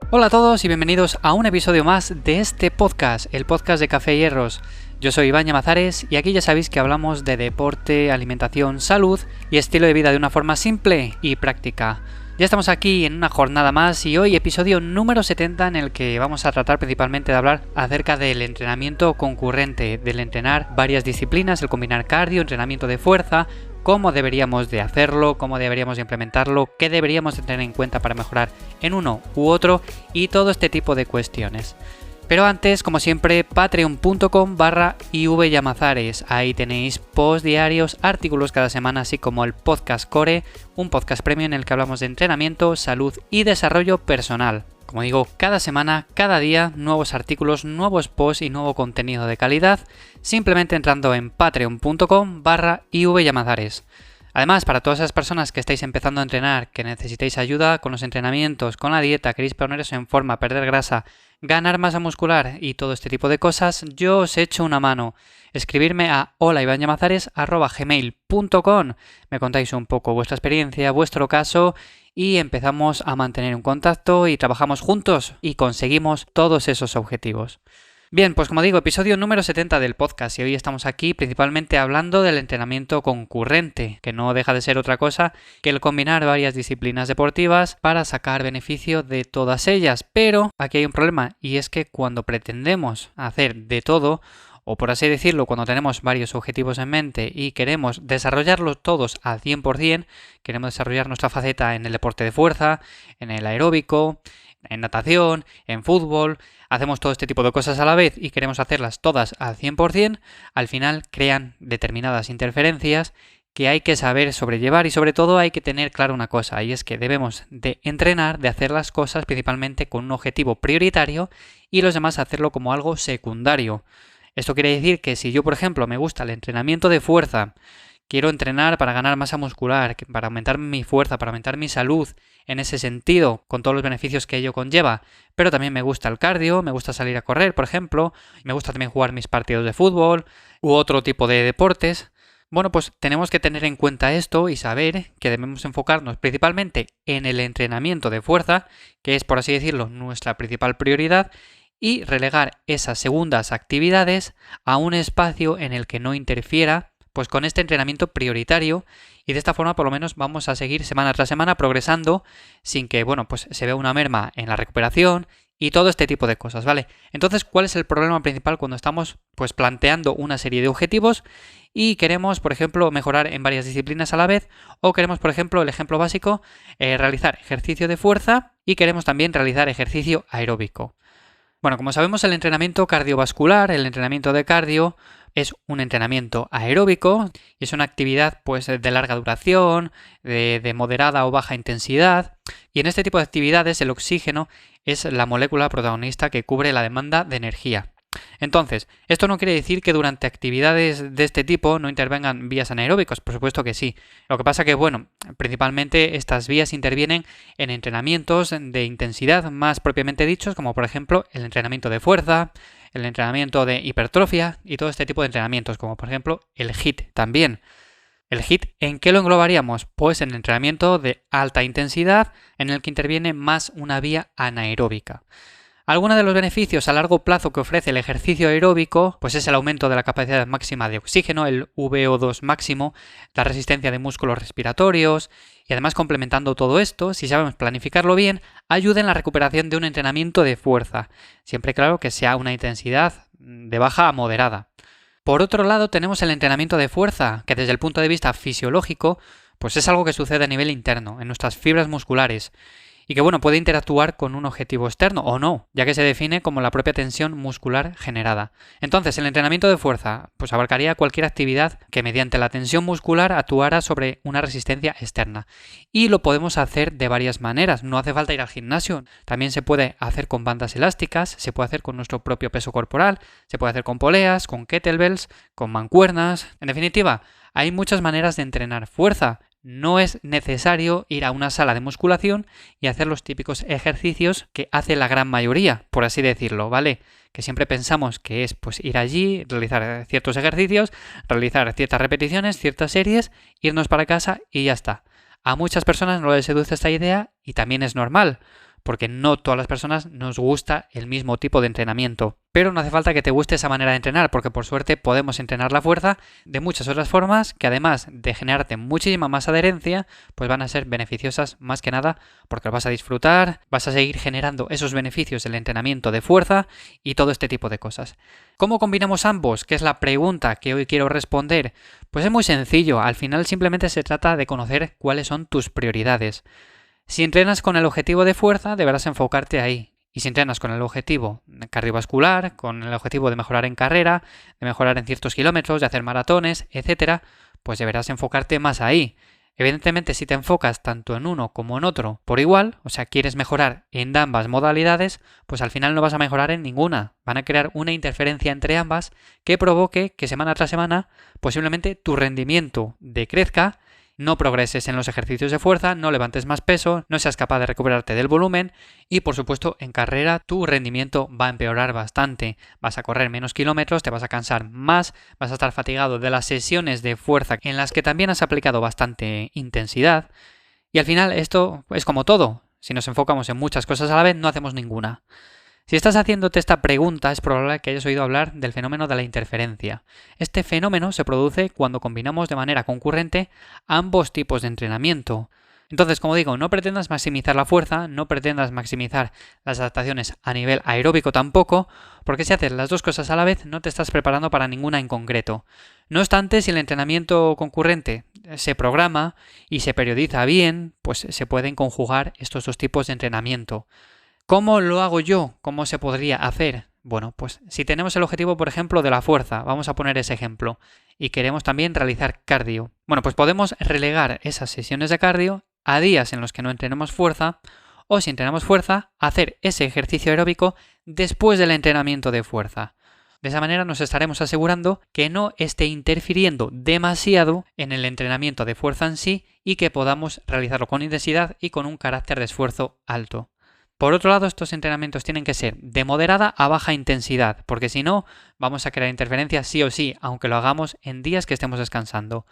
Hola a todos y bienvenidos a un episodio más de este podcast, el podcast de Café y Hierros. Yo soy Iván Llamazares y aquí ya sabéis que hablamos de deporte, alimentación, salud y estilo de vida de una forma simple y práctica. Ya estamos aquí en una jornada más y hoy episodio número 70 en el que vamos a tratar principalmente de hablar acerca del entrenamiento concurrente, del entrenar varias disciplinas, el combinar cardio, entrenamiento de fuerza, cómo deberíamos de hacerlo, cómo deberíamos de implementarlo, qué deberíamos de tener en cuenta para mejorar en uno u otro y todo este tipo de cuestiones. Pero antes, como siempre, patreon.com/ivllamazares. Ahí tenéis posts diarios, artículos cada semana, así como el podcast Core, un podcast premium en el que hablamos de entrenamiento, salud y desarrollo personal. Como digo, cada semana, cada día, nuevos artículos, nuevos posts y nuevo contenido de calidad, simplemente entrando en patreon.com/ivllamazares. Además, para todas esas personas que estáis empezando a entrenar, que necesitéis ayuda con los entrenamientos, con la dieta, queréis poneros en forma, perder grasa, ganar masa muscular y todo este tipo de cosas, yo os echo una mano. Escribirme a holaivanllamazares@gmail.com. Me contáis un poco vuestra experiencia, vuestro caso y empezamos a mantener un contacto y trabajamos juntos y conseguimos todos esos objetivos. Bien, pues como digo, episodio número 70 del podcast y hoy estamos aquí principalmente hablando del entrenamiento concurrente, que no deja de ser otra cosa que el combinar varias disciplinas deportivas para sacar beneficio de todas ellas. Pero aquí hay un problema y es que cuando pretendemos hacer de todo, o por así decirlo, cuando tenemos varios objetivos en mente y queremos desarrollarlos todos al 100%, queremos desarrollar nuestra faceta en el deporte de fuerza, en el aeróbico, en natación, en fútbol, hacemos todo este tipo de cosas a la vez y queremos hacerlas todas al 100%, al final crean determinadas interferencias que hay que saber sobrellevar y sobre todo hay que tener claro una cosa, y es que debemos de entrenar, de hacer las cosas principalmente con un objetivo prioritario y los demás hacerlo como algo secundario. Esto quiere decir que si yo, por ejemplo, me gusta el entrenamiento de fuerza, quiero entrenar para ganar masa muscular, para aumentar mi fuerza, para aumentar mi salud, en ese sentido, con todos los beneficios que ello conlleva, pero también me gusta el cardio, me gusta salir a correr, por ejemplo, me gusta también jugar mis partidos de fútbol u otro tipo de deportes. Bueno, pues tenemos que tener en cuenta esto y saber que debemos enfocarnos principalmente en el entrenamiento de fuerza, que es, por así decirlo, nuestra principal prioridad, y relegar esas segundas actividades a un espacio en el que no interfiera pues con este entrenamiento prioritario y de esta forma por lo menos vamos a seguir semana tras semana progresando sin que, pues se vea una merma en la recuperación y todo este tipo de cosas, ¿vale? Entonces, ¿cuál es el problema principal cuando estamos pues planteando una serie de objetivos y queremos, por ejemplo, mejorar en varias disciplinas a la vez o queremos, por ejemplo, el ejemplo básico, realizar ejercicio de fuerza y queremos también realizar ejercicio aeróbico? Bueno, como sabemos, el entrenamiento cardiovascular, el entrenamiento de cardio, es un entrenamiento aeróbico y es una actividad pues de larga duración, de moderada o baja intensidad. Y en este tipo de actividades el oxígeno es la molécula protagonista que cubre la demanda de energía. Entonces, esto no quiere decir que durante actividades de este tipo no intervengan vías anaeróbicas, por supuesto que sí. Lo que pasa que, principalmente estas vías intervienen en entrenamientos de intensidad más propiamente dichos, como por ejemplo el entrenamiento de fuerza, el entrenamiento de hipertrofia y todo este tipo de entrenamientos, como por ejemplo el HIIT también. ¿El HIIT en qué lo englobaríamos? Pues en el entrenamiento de alta intensidad en el que interviene más una vía anaeróbica. Algunos de los beneficios a largo plazo que ofrece el ejercicio aeróbico pues es el aumento de la capacidad máxima de oxígeno, el VO2 máximo, la resistencia de músculos respiratorios y además complementando todo esto, si sabemos planificarlo bien, ayuda en la recuperación de un entrenamiento de fuerza, siempre claro que sea una intensidad de baja a moderada. Por otro lado tenemos el entrenamiento de fuerza, que desde el punto de vista fisiológico pues es algo que sucede a nivel interno, en nuestras fibras musculares. Y que puede interactuar con un objetivo externo o no, ya que se define como la propia tensión muscular generada. Entonces, el entrenamiento de fuerza pues abarcaría cualquier actividad que mediante la tensión muscular actuara sobre una resistencia externa. Y lo podemos hacer de varias maneras, no hace falta ir al gimnasio. También se puede hacer con bandas elásticas, se puede hacer con nuestro propio peso corporal, se puede hacer con poleas, con kettlebells, con mancuernas. En definitiva, hay muchas maneras de entrenar fuerza. No es necesario ir a una sala de musculación y hacer los típicos ejercicios que hace la gran mayoría, por así decirlo, ¿vale? Que siempre pensamos que es pues ir allí, realizar ciertos ejercicios, realizar ciertas repeticiones, ciertas series, irnos para casa y ya está. A muchas personas no les seduce esta idea y también es normal, porque no todas las personas nos gusta el mismo tipo de entrenamiento. Pero no hace falta que te guste esa manera de entrenar, porque por suerte podemos entrenar la fuerza de muchas otras formas que además de generarte muchísima más adherencia, pues van a ser beneficiosas más que nada porque lo vas a disfrutar, vas a seguir generando esos beneficios del entrenamiento de fuerza y todo este tipo de cosas. ¿Cómo combinamos ambos? Que es la pregunta que hoy quiero responder. Pues es muy sencillo, al final simplemente se trata de conocer cuáles son tus prioridades. Si entrenas con el objetivo de fuerza, deberás enfocarte ahí. Y si entrenas con el objetivo cardiovascular, con el objetivo de mejorar en carrera, de mejorar en ciertos kilómetros, de hacer maratones, etcétera, pues deberás enfocarte más ahí. Evidentemente, si te enfocas tanto en uno como en otro por igual, o sea, quieres mejorar en ambas modalidades, pues al final no vas a mejorar en ninguna. Van a crear una interferencia entre ambas que provoque que semana tras semana posiblemente tu rendimiento decrezca, no progreses en los ejercicios de fuerza, no levantes más peso, no seas capaz de recuperarte del volumen y, por supuesto, en carrera tu rendimiento va a empeorar bastante. Vas a correr menos kilómetros, te vas a cansar más, vas a estar fatigado de las sesiones de fuerza en las que también has aplicado bastante intensidad y al final esto es como todo. Si nos enfocamos en muchas cosas a la vez, no hacemos ninguna. Si estás haciéndote esta pregunta, es probable que hayas oído hablar del fenómeno de la interferencia. Este fenómeno se produce cuando combinamos de manera concurrente ambos tipos de entrenamiento. Entonces, como digo, no pretendas maximizar la fuerza, no pretendas maximizar las adaptaciones a nivel aeróbico tampoco, porque si haces las dos cosas a la vez no te estás preparando para ninguna en concreto. No obstante, si el entrenamiento concurrente se programa y se periodiza bien, pues se pueden conjugar estos dos tipos de entrenamiento. ¿Cómo lo hago yo? ¿Cómo se podría hacer? Bueno, pues si tenemos el objetivo, por ejemplo, de la fuerza, vamos a poner ese ejemplo, y queremos también realizar cardio. Bueno, pues podemos relegar esas sesiones de cardio a días en los que no entrenemos fuerza, o si entrenamos fuerza, hacer ese ejercicio aeróbico después del entrenamiento de fuerza. De esa manera nos estaremos asegurando que no esté interfiriendo demasiado en el entrenamiento de fuerza en sí y que podamos realizarlo con intensidad y con un carácter de esfuerzo alto. Por otro lado, estos entrenamientos tienen que ser de moderada a baja intensidad, porque si no, vamos a crear interferencias sí o sí, aunque lo hagamos en días que estemos descansando.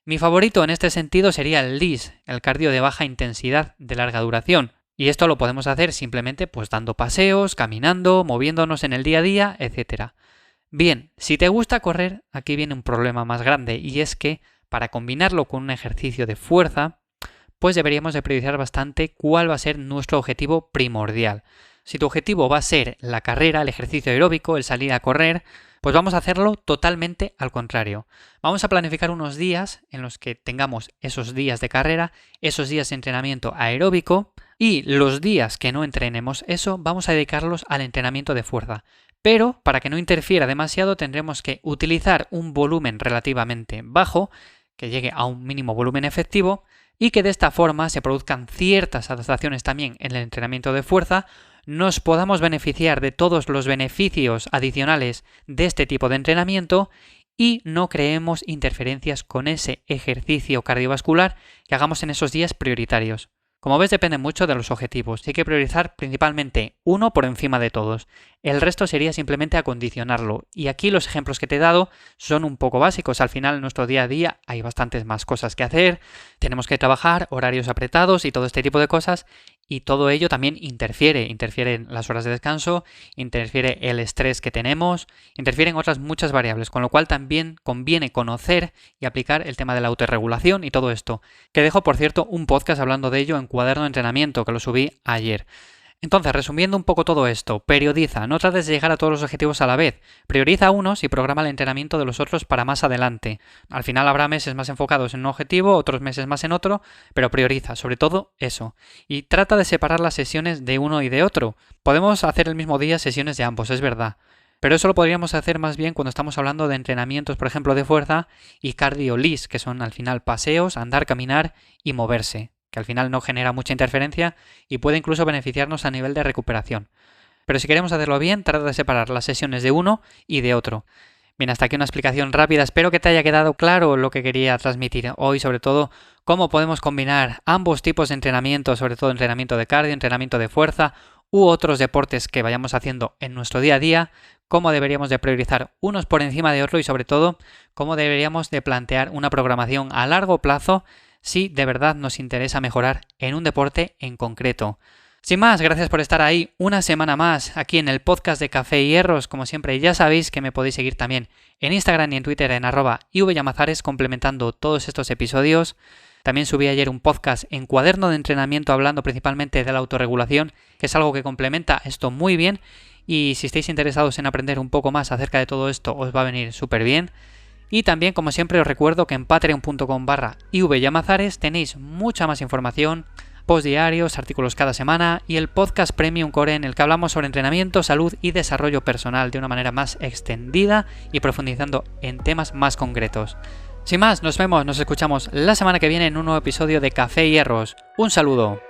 Mi favorito en este sentido sería el LISS, el cardio de baja intensidad de larga duración. Y esto lo podemos hacer simplemente pues dando paseos, caminando, moviéndonos en el día a día, etc. Bien, si te gusta correr, aquí viene un problema más grande, y es que para combinarlo con un ejercicio de fuerza, pues deberíamos de priorizar bastante cuál va a ser nuestro objetivo primordial. Si tu objetivo va a ser la carrera, el ejercicio aeróbico, el salir a correr, pues vamos a hacerlo totalmente al contrario. Vamos a planificar unos días en los que tengamos esos días de carrera, esos días de entrenamiento aeróbico y los días que no entrenemos eso, vamos a dedicarlos al entrenamiento de fuerza. Pero para que no interfiera demasiado tendremos que utilizar un volumen relativamente bajo, que llegue a un mínimo volumen efectivo, y que de esta forma se produzcan ciertas adaptaciones también en el entrenamiento de fuerza, nos podamos beneficiar de todos los beneficios adicionales de este tipo de entrenamiento y no creemos interferencias con ese ejercicio cardiovascular que hagamos en esos días prioritarios. Como ves, depende mucho de los objetivos. Hay que priorizar principalmente uno por encima de todos. El resto sería simplemente acondicionarlo. Y aquí los ejemplos que te he dado son un poco básicos. Al final, en nuestro día a día hay bastantes más cosas que hacer. Tenemos que trabajar, horarios apretados y todo este tipo de cosas. Y todo ello también interfiere en las horas de descanso, interfiere el estrés que tenemos, interfieren otras muchas variables, con lo cual también conviene conocer y aplicar el tema de la autorregulación y todo esto. Que dejo, por cierto, un podcast hablando de ello en Cuaderno de Entrenamiento, que lo subí ayer. Entonces, resumiendo un poco todo esto, periodiza, no trates de llegar a todos los objetivos a la vez, prioriza unos y programa el entrenamiento de los otros para más adelante. Al final habrá meses más enfocados en un objetivo, otros meses más en otro, pero prioriza, sobre todo eso. Y trata de separar las sesiones de uno y de otro. Podemos hacer el mismo día sesiones de ambos, es verdad. Pero eso lo podríamos hacer más bien cuando estamos hablando de entrenamientos, por ejemplo, de fuerza y cardio LISS, que son al final paseos, andar, caminar y moverse, que al final no genera mucha interferencia y puede incluso beneficiarnos a nivel de recuperación. Pero si queremos hacerlo bien, trata de separar las sesiones de uno y de otro. Bien, hasta aquí una explicación rápida. Espero que te haya quedado claro lo que quería transmitir hoy, sobre todo cómo podemos combinar ambos tipos de entrenamiento, sobre todo entrenamiento de cardio, entrenamiento de fuerza u otros deportes que vayamos haciendo en nuestro día a día, cómo deberíamos de priorizar unos por encima de otros y sobre todo cómo deberíamos de plantear una programación a largo plazo si de verdad nos interesa mejorar en un deporte en concreto. Sin más, gracias por estar ahí una semana más aquí en el podcast de Café y Hierros. Como siempre, ya sabéis que me podéis seguir también en Instagram y en Twitter en @ivllamazares complementando todos estos episodios. También subí ayer un podcast en Cuaderno de Entrenamiento hablando principalmente de la autorregulación, que es algo que complementa esto muy bien. Y si estáis interesados en aprender un poco más acerca de todo esto, os va a venir súper bien. Y también, como siempre, os recuerdo que en patreon.com/ivllamazares tenéis mucha más información, post diarios, artículos cada semana y el podcast Premium Core en el que hablamos sobre entrenamiento, salud y desarrollo personal de una manera más extendida y profundizando en temas más concretos. Sin más, nos escuchamos la semana que viene en un nuevo episodio de Café y Hierros. Un saludo.